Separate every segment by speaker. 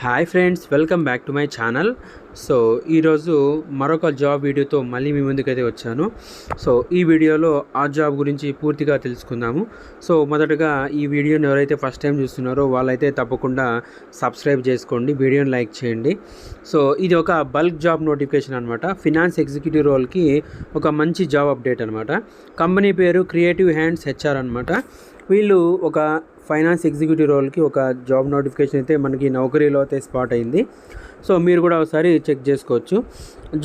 Speaker 1: Hi friends, welcome back to my channel. So ఈరోజు మరొక job వీడియోతో మళ్ళీ మీ ముందుకైతే వచ్చాను. సో ఈ వీడియోలో ఆ జాబ్ గురించి పూర్తిగా తెలుసుకుందాము. సో మొదటగా ఈ వీడియోని ఎవరైతే ఫస్ట్ టైం చూస్తున్నారో వాళ్ళైతే తప్పకుండా సబ్స్క్రైబ్ చేసుకోండి, వీడియోని లైక్ చేయండి. సో ఇది ఒక బల్క్ జాబ్ నోటిఫికేషన్ అనమాట. ఫినాన్స్ ఎగ్జిక్యూటివ్ రోల్కి ఒక మంచి జాబ్ అప్డేట్ అనమాట. కంపెనీ పేరు క్రియేటివ్ హ్యాండ్స్ హెచ్ఆర్ అనమాట. వీళ్ళు ఒక ఫైనాన్స్ ఎగ్జిక్యూటివ్ రోల్కి ఒక జాబ్ నోటిఫికేషన్ అయితే మనకి నౌకరీలో అయితే స్పాట్ అయింది. సో మీరు కూడా ఒకసారి చెక్ చేసుకోవచ్చు.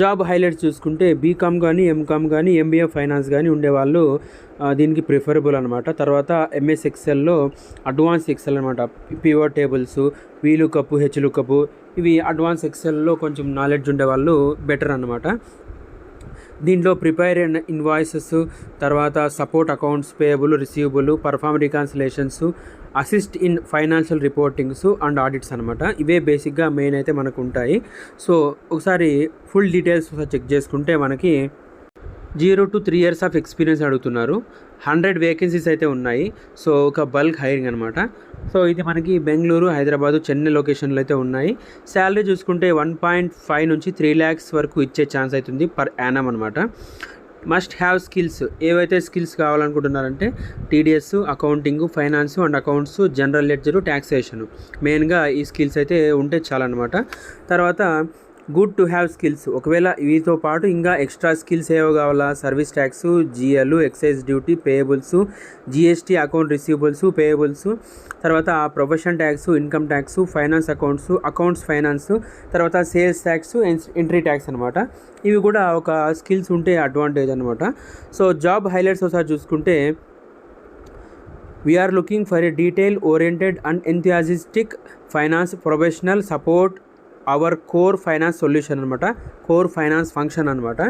Speaker 1: జాబ్ హైలైట్స్ చూసుకుంటే బీకామ్ కానీ, ఎంకామ్ కానీ, ఎంబీఏ ఫైనాన్స్ కానీ ఉండేవాళ్ళు దీనికి ప్రిఫరబుల్ అనమాట. తర్వాత ఎంఎస్ ఎక్సెల్లో అడ్వాన్స్ ఎక్సెల్ అనమాట. పివట్ టేబుల్స్, వీలుకప్, హెచ్లుకప్, ఇవి అడ్వాన్స్ ఎక్సెల్లో కొంచెం నాలెడ్జ్ ఉండేవాళ్ళు బెటర్ అనమాట. దీంట్లో ప్రిపేర్ ఇన్వాయిసెస్, తర్వాత support accounts, payable, receivable, perform reconciliations, assist in financial reportings and audits అనమాట. ఇవే బేసిక్గా మెయిన్ అయితే మనకు ఉంటాయి. సో ఒకసారి ఫుల్ డీటెయిల్స్ చెక్ చేసుకుంటే మనకి 0 to 3 years ఆఫ్ ఎక్స్పీరియన్స్ అడుగుతున్నారు. 100 వేకెన్సీస్ అయితే ఉన్నాయి. సో ఒక బల్క్ హైరింగ్ అనమాట. సో ఇది మనకి బెంగళూరు, హైదరాబాదు, చెన్నై లొకేషన్లో అయితే ఉన్నాయి. శాలరీ చూసుకుంటే 1.5 నుంచి 3 lakhs వరకు ఇచ్చే ఛాన్స్ అవుతుంది పర్ యానం అనమాట. మస్ట్ హ్యావ్ స్కిల్స్, ఏవైతే స్కిల్స్ కావాలనుకుంటున్నారంటే TDS, accounting, finance and accounts, general ledger, taxation, మెయిన్గా ఈ స్కిల్స్ అయితే ఉంటే చాలన్నమాట. తర్వాత గుడ్ టు హ్యావ్ స్కిల్స్, ఒకవేళ వీటితో పాటు ఇంకా ఎక్స్ట్రా స్కిల్స్ ఏవో కావాలా, service tax, GL, excise duty, payables, GST, account receivables, payables, తర్వాత profession tax, income tax, finance accounts finance, తర్వాత సేల్స్ ట్యాక్స్, ఎంట్రీ ట్యాక్స్ అనమాట. ఇవి కూడా ఒక స్కిల్స్ ఉంటే అడ్వాంటేజ్ అనమాట. సో జాబ్ హైలైట్స్ ఒకసారి చూసుకుంటే we're looking for a detail oriented and enthusiastic finance professional support our core finance solution అనమాట, కోర్ ఫైనాన్స్ ఫంక్షన్ అనమాట.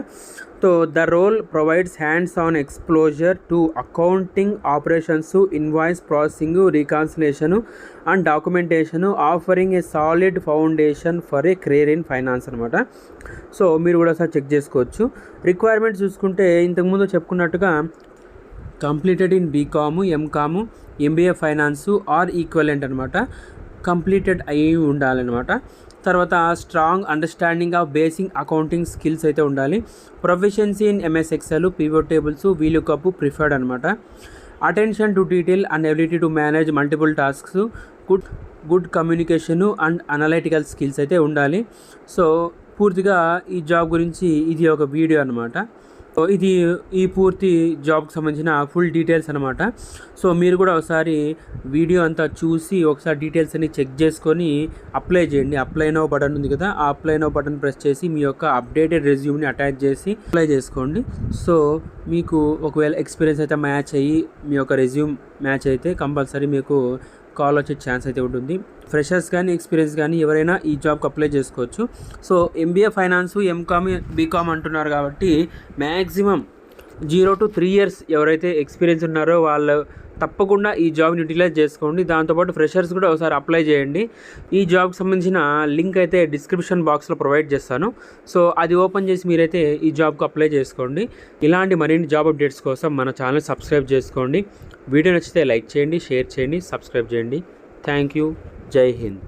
Speaker 1: So the role provides hands on exposure to accounting operations, invoice processing, reconciliation and documentation, offering a solid foundation for a career in finance అనమాట. సో మీరు కూడా ఒకసారి check చేసుకోవచ్చు. Requirements చూసుకుంటే ఇంతకుముందు చెప్పుకున్నట్టుగా completed in BCom, MCom, MBA finance or equivalent అనమాట, కంప్లీటెడ్ అయ్యి ఉండాలన్నమాట. తర్వాత strong understanding of basic accounting skills అయితే ఉండాలి. Proficiency in MS Excel, pivot tables, VLOOKUP preferred అనమాట. Attention to detail and ability to manage multiple tasks, good communication and analytical skills అయితే ఉండాలి. So పూర్తిగా ఈ జాబ్ గురించి ఇది ఒక వీడియో అనమాట. ఇది ఈ పూర్తి జాబ్కి సంబంధించిన ఫుల్ డీటెయిల్స్ అనమాట. సో మీరు కూడా ఒకసారి వీడియో అంతా చూసి ఒకసారి డీటెయిల్స్ అన్ని చెక్ చేసుకొని అప్లై చేయండి. అప్లై నౌ బటన్ ఉంది కదా, ఆ అప్లై నౌ బటన్ ప్రెస్ చేసి మీ యొక్క అప్డేటెడ్ రెజ్యూమ్ని అటాచ్ చేసి అప్లై చేసుకోండి. సో మీకు ఒకవేళ ఎక్స్పీరియన్స్ అయితే మ్యాచ్ అయ్యి మీ యొక్క రెజ్యూమ్ మ్యాచ్ అయితే కంపల్సరీ మీకు కాల్ వచ్చే ఛాన్స్ అయితే ఉంటుంది. ఫ్రెషర్స్ కానీ, ఎక్స్పీరియన్స్ కానీ ఎవరైనా ఈ జాబ్కి అప్లై చేసుకోవచ్చు. So MBA finance, MCom, BCom అంటున్నారు కాబట్టి మ్యాక్సిమం 0 to 3 years ఎవరైతే ఎక్స్పీరియన్స్ ఉన్నారో వాళ్ళు తప్పకుండా ఈ జాబ్ని యూటిలైజ్ చేసుకోండి. దాంతోపాటు ఫ్రెషర్స్ కూడా ఒకసారి అప్లై చేయండి. ఈ జాబ్కి సంబంధించిన లింక్ అయితే డిస్క్రిప్షన్ బాక్స్లో ప్రొవైడ్ చేస్తాను. సో అది ఓపెన్ చేసి మీరైతే ఈ జాబ్కి అప్లై చేసుకోండి. ఇలాంటి మరిన్ని జాబ్ అప్డేట్స్ కోసం మన ఛానల్ సబ్స్క్రైబ్ చేసుకోండి. వీడియో నచ్చితే లైక్ చేయండి, షేర్ చేయండి, సబ్స్క్రైబ్ చేయండి. Thank you. జై హింద్.